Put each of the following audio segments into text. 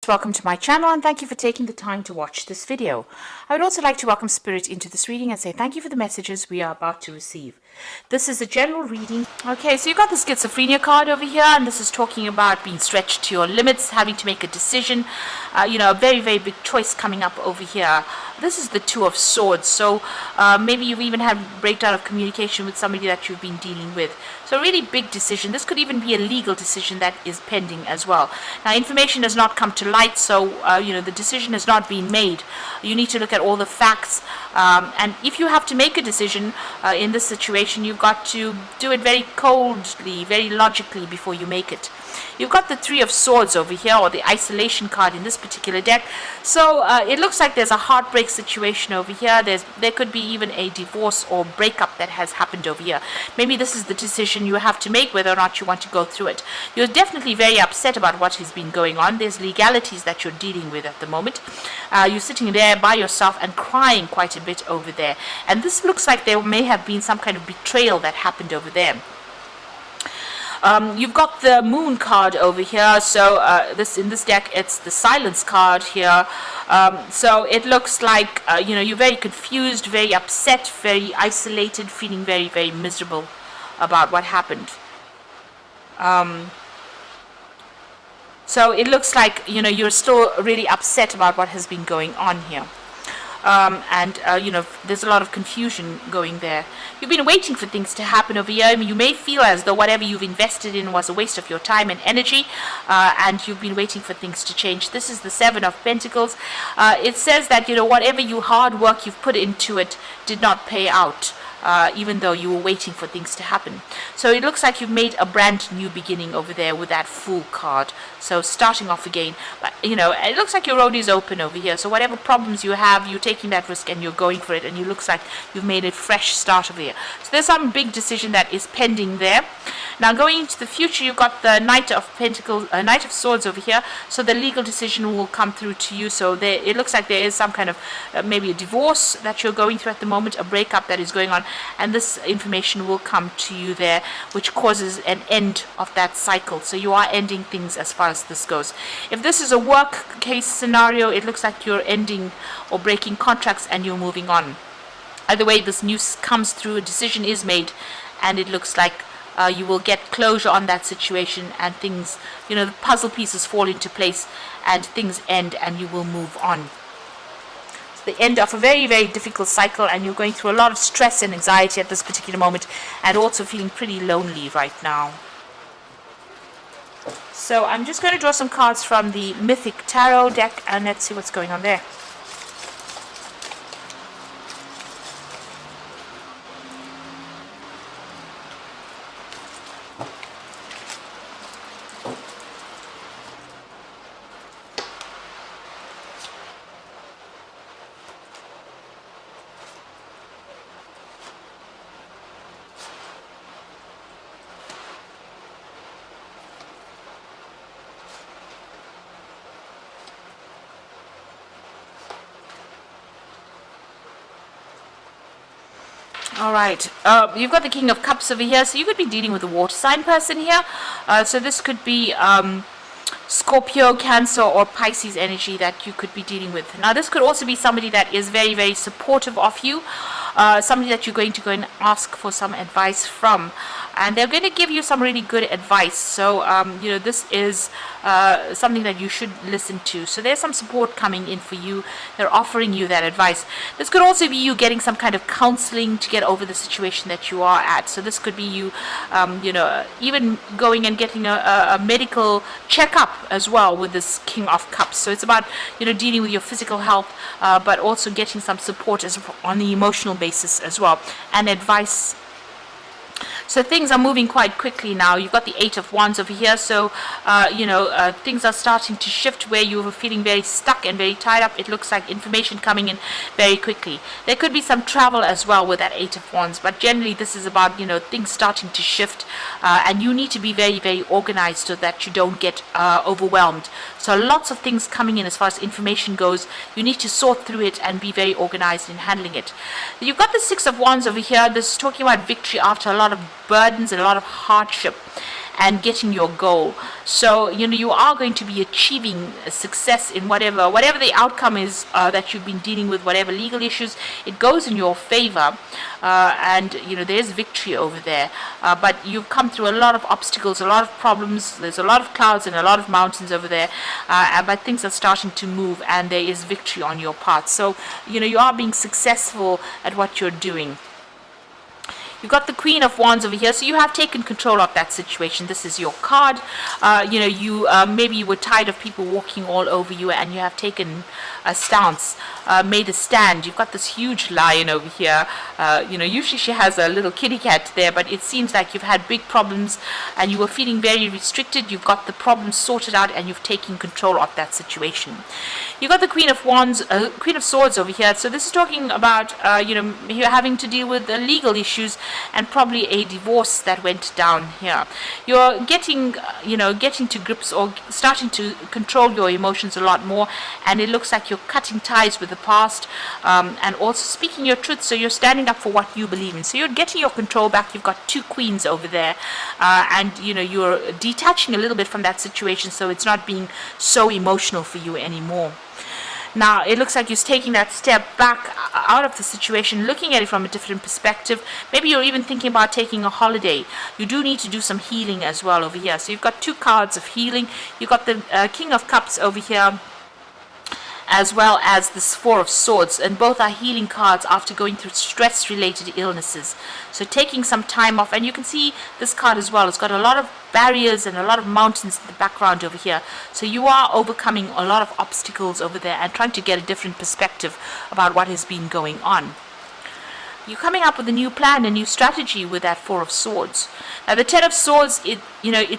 Welcome to my channel and thank you for taking the time to watch this video. I would also like to welcome Spirit into this reading and say thank you for the messages we are about to receive. This is a general reading. Okay, so you've got the schizophrenia card over here, and this is talking about being stretched to your limits, having to make a decision, a very, very big choice coming up over here. This is the Two of Swords, so maybe you've even had a breakdown of communication with somebody that you've been dealing with. So a really big decision. This could even be a legal decision that is pending as well. Now, information has not come to light, so the decision has not been made. You need to look at all the facts, and if you have to make a decision in this situation, you've got to do it very coldly, very logically before you make it. You've got the Three of Swords over here, or the isolation card in this particular deck. So it looks like there's a heartbreak situation over here. There could be even a divorce or breakup that has happened over here. Maybe this is the decision you have to make, whether or not you want to go through it. You're definitely very upset about what has been going on. There's legalities that you're dealing with at the moment. You're sitting there by yourself and crying quite a bit over there. And this looks like there may have been some kind of betrayal that happened over there. You've got the Moon card over here, so in this deck it's the Silence card here. So it looks like you're very confused, very upset, very isolated, feeling very, very miserable about what happened. So it looks like you're still really upset about what has been going on here. There's a lot of confusion going there. You've been waiting for things to happen over here. You may feel as though whatever you've invested in was a waste of your time and energy, and you've been waiting for things to change. This is the Seven of Pentacles. It says that whatever hard work you've put into it did not pay out. Even though you were waiting for things to happen. So it looks like you've made a brand new beginning over there with that Fool card. So starting off again. But, it looks like your road is open over here. So whatever problems you have, you're taking that risk and you're going for it. And it looks like you've made a fresh start over here. So there's some big decision that is pending there. Now going into the future, you've got the Knight of Pentacles, Knight of Swords over here. So the legal decision will come through to you. So it looks like there is some kind of maybe a divorce that you're going through at the moment, a breakup that is going on. And this information will come to you there, which causes an end of that cycle. So you are ending things as far as this goes. If this is a work case scenario, it looks like you're ending or breaking contracts and you're moving on. Either way, this news comes through, a decision is made, and it looks like you will get closure on that situation, and things, the puzzle pieces fall into place and things end and you will move on. The end of a very, very difficult cycle, and you're going through a lot of stress and anxiety at this particular moment, and also feeling pretty lonely right now. So I'm just going to draw some cards from the Mythic Tarot deck, and let's see what's going on there. Alright, you've got the King of Cups over here, so you could be dealing with a water sign person here. So this could be Scorpio, Cancer, or Pisces energy that you could be dealing with. Now this could also be somebody that is very, very supportive of you, somebody that you're going to go and ask for some advice from. And they're going to give you some really good advice. So, this is something that you should listen to. So there's some support coming in for you. They're offering you that advice. This could also be you getting some kind of counseling to get over the situation that you are at. So this could be you, even going and getting a medical checkup as well with this King of Cups. So it's about, dealing with your physical health, but also getting some support on the emotional basis as well, and advice. So things are moving quite quickly now. You've got the Eight of Wands over here. So, things are starting to shift where you were feeling very stuck and very tied up. It looks like information coming in very quickly. There could be some travel as well with that Eight of Wands. But generally, this is about, things starting to shift. And you need to be very, very organized so that you don't get overwhelmed. So lots of things coming in as far as information goes. You need to sort through it and be very organized in handling it. You've got the Six of Wands over here. This is talking about victory after a lot of burdens and a lot of hardship. and getting your goal. So you are going to be achieving success in whatever the outcome is that you've been dealing with, whatever legal issues. It goes in your favor, and there's victory over there. But you've come through a lot of obstacles, a lot of problems. There's a lot of clouds and a lot of mountains over there, but things are starting to move, and there is victory on your part. So you are being successful at what you're doing. You've got the Queen of Wands over here, so you have taken control of that situation. This is your card. Maybe you were tired of people walking all over you, and you have taken a stance, made a stand. You've got this huge lion over here. Usually she has a little kitty cat there, but it seems like you've had big problems, and you were feeling very restricted. You've got the problem sorted out, and you've taken control of that situation. You've got the Queen of Wands, Queen of Swords over here. So this is talking about, you're having to deal with the legal issues and probably a divorce that went down here. You're getting to grips or starting to control your emotions a lot more, and it looks like you're cutting ties with the past, and also speaking your truth. So you're standing up for what you believe in. So you're getting your control back. You've got two queens over there, and you're detaching a little bit from that situation, so it's not being so emotional for you anymore. Now, it looks like you're taking that step back out of the situation, looking at it from a different perspective. Maybe you're even thinking about taking a holiday. You do need to do some healing as well over here. So you've got two cards of healing. You've got the King of Cups over here, as well as this Four of Swords, and both are healing cards after going through stress-related illnesses. So taking some time off, and you can see this card as well. It's got a lot of barriers and a lot of mountains in the background over here. So you are overcoming a lot of obstacles over there and trying to get a different perspective about what has been going on. You're coming up with a new plan, a new strategy with that Four of Swords. Now, the Ten of Swords, it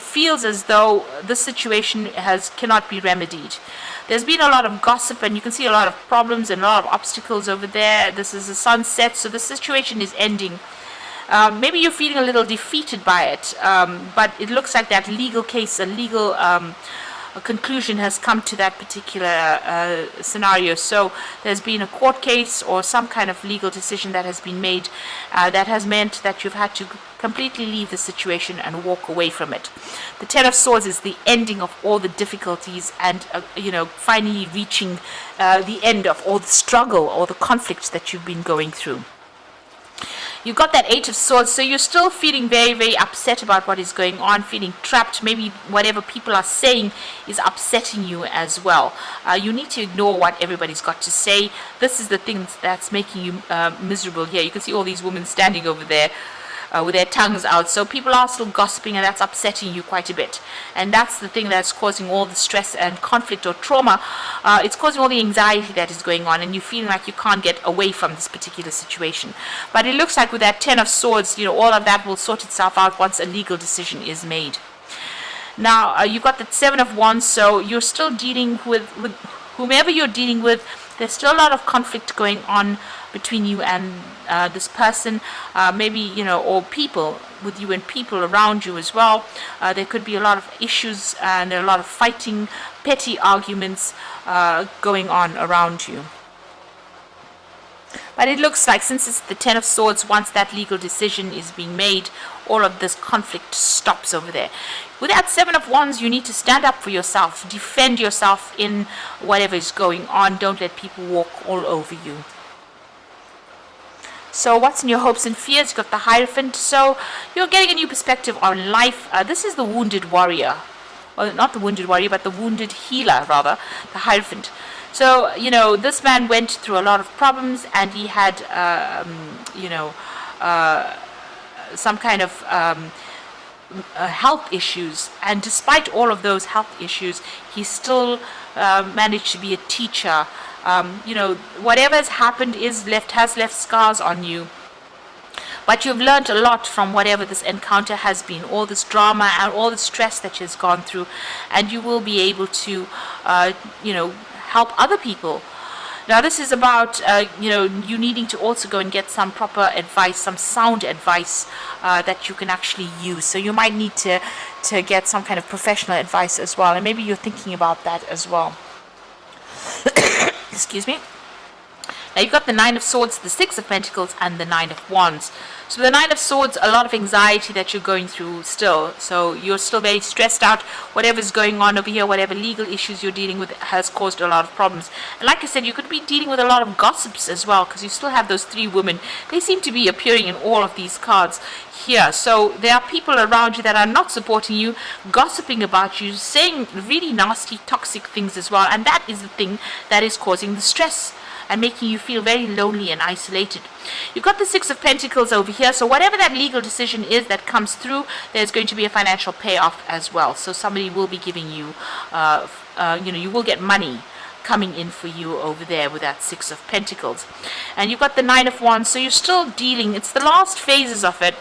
feels as though this situation cannot be remedied. There's been a lot of gossip, and you can see a lot of problems and a lot of obstacles over there. This is a sunset, so the situation is ending. Maybe you're feeling a little defeated by it, but it looks like that legal case, a legal conclusion has come to that particular scenario. So there's been a court case or some kind of legal decision that has been made that has meant that you've had to completely leave the situation and walk away from it. The Ten of Swords is the ending of all the difficulties, and finally reaching the end of all the struggle or the conflict that you've been going through. You've got that Eight of Swords, so you're still feeling very, very upset about what is going on, feeling trapped. Maybe whatever people are saying is upsetting you as well. You need to ignore what everybody's got to say. This is the thing that's making you miserable here. You can see all these women standing over there with their tongues out. So people are still gossiping, and that's upsetting you quite a bit. And that's the thing that's causing all the stress and conflict or trauma. It's causing all the anxiety that is going on, and you're feeling like you can't get away from this particular situation. But it looks like with that Ten of Swords, all of that will sort itself out once a legal decision is made. Now, you've got the Seven of Wands, so you're still dealing with whomever you're dealing with. There's still a lot of conflict going on between you and this person, or people, with you and people around you as well. There could be a lot of issues and a lot of fighting, petty arguments going on around you. But it looks like, since it's the Ten of Swords, once that legal decision is being made, all of this conflict stops over there. With that Seven of Wands, you need to stand up for yourself, defend yourself in whatever is going on. Don't let people walk all over you. So what's in your hopes and fears? You've got the Hierophant. So you're getting a new perspective on life. This is the Wounded Warrior. Well, not the Wounded Warrior, but the Wounded Healer, rather, the Hierophant. So, this man went through a lot of problems, and he had, some kind of health issues. And despite all of those health issues, he still managed to be a teacher. Whatever has happened has left scars on you. But you've learned a lot from whatever this encounter has been, all this drama and all the stress that you've gone through, and you will be able to, help other people. Now, this is about, you needing to also go and get some proper advice, some sound advice that you can actually use. So you might need to get some kind of professional advice as well, and maybe you're thinking about that as well. Excuse me. Now you've got the Nine of Swords, the Six of Pentacles, and the Nine of Wands. So the Nine of Swords, a lot of anxiety that you're going through still. So you're still very stressed out. Whatever's going on over here, whatever legal issues you're dealing with has caused a lot of problems. And like I said, you could be dealing with a lot of gossips as well, because you still have those three women. They seem to be appearing in all of these cards here. So there are people around you that are not supporting you, gossiping about you, saying really nasty, toxic things as well. And that is the thing that is causing the stress and making you feel very lonely and isolated. You've got the Six of Pentacles over here, so whatever that legal decision is that comes through, there's going to be a financial payoff as well. So somebody will be giving you, you will get money coming in for you over there with that Six of Pentacles. And you've got the Nine of Wands, so you're still dealing, it's the last phases of it.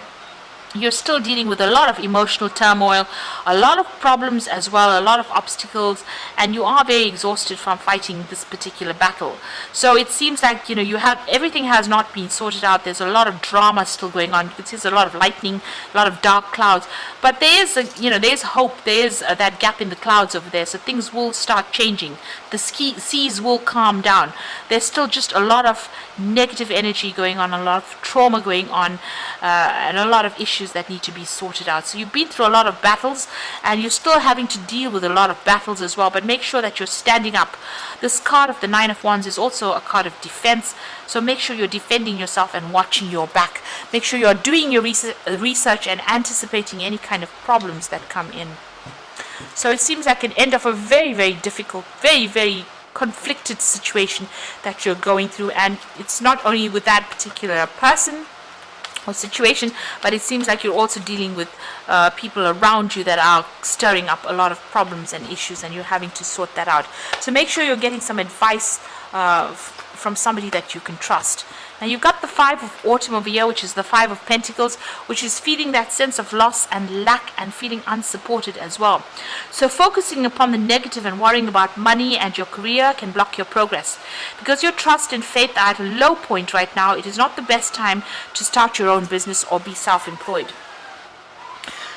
You're still dealing with a lot of emotional turmoil, a lot of problems as well, a lot of obstacles, and you are very exhausted from fighting this particular battle. So it seems like, you have everything has not been sorted out. There's a lot of drama still going on. You can see there's a lot of lightning, a lot of dark clouds, but there's there's hope. There's that gap in the clouds over there. So things will start changing. The seas will calm down. There's still just a lot of negative energy going on, a lot of trauma going on, and a lot of issues that need to be sorted out. So you've been through a lot of battles, and you're still having to deal with a lot of battles as well, but make sure that you're standing up. This card of the Nine of Wands is also a card of defense, so make sure you're defending yourself and watching your back. Make sure you're doing your research and anticipating any kind of problems that come in. So it seems like an end of a very, very difficult, very, very conflicted situation that you're going through, and it's not only with that particular person or situation, but it seems like you're also dealing with people around you that are stirring up a lot of problems and issues, and you're having to sort that out. So make sure you're getting some advice from somebody that you can trust. Now you've got the Five of Autumn over here, which is the Five of Pentacles, which is feeling that sense of loss and lack and feeling unsupported as well. So focusing upon the negative and worrying about money and your career can block your progress. Because your trust and faith are at a low point right now, it is not the best time to start your own business or be self-employed.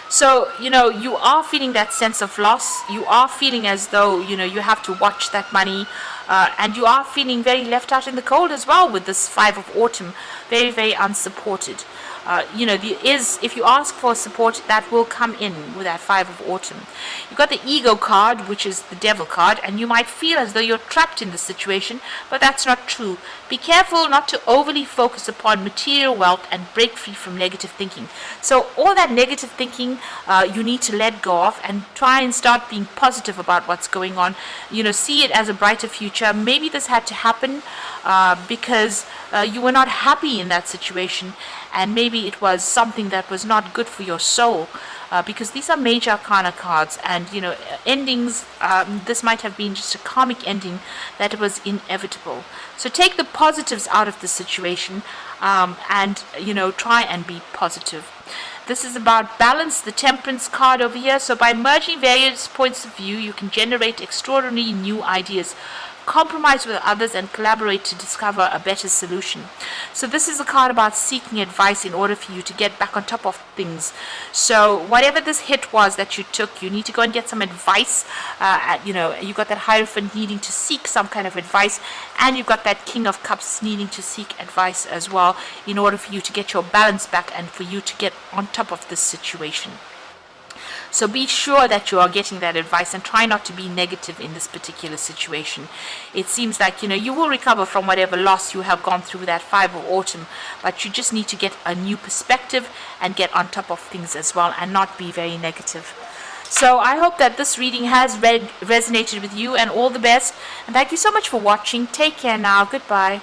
So, you are feeling that sense of loss. You are feeling as though, you have to watch that money. And you are feeling very left out in the cold as well with this Five of Autumn. Very, very unsupported. If you ask for support, that will come in with that Five of Autumn. You've got the Ego card, which is the Devil card, and you might feel as though you're trapped in this situation, but that's not true. Be careful not to overly focus upon material wealth and break free from negative thinking. So all that negative thinking, you need to let go of and try and start being positive about what's going on. See it as a brighter future. Maybe this had to happen because you were not happy in that situation, and maybe it was something that was not good for your soul, because these are major arcana cards, and endings, this might have been just a karmic ending that was inevitable. So take the positives out of the situation, and try and be positive. This is about balance, the Temperance card over here. So by merging various points of view, you can generate extraordinary new ideas. Compromise with others and collaborate to discover a better solution. So this is a card about seeking advice in order for you to get back on top of things. So whatever this hit was that you took, you need to go and get some advice. You've got that Hierophant needing to seek some kind of advice, and you've got that King of Cups needing to seek advice as well in order for you to get your balance back and for you to get on top of this situation. So be sure that you are getting that advice and try not to be negative in this particular situation. It seems like, you will recover from whatever loss you have gone through that Five of Autumn, but you just need to get a new perspective and get on top of things as well and not be very negative. So I hope that this reading has resonated with you, and all the best. And thank you so much for watching. Take care now. Goodbye.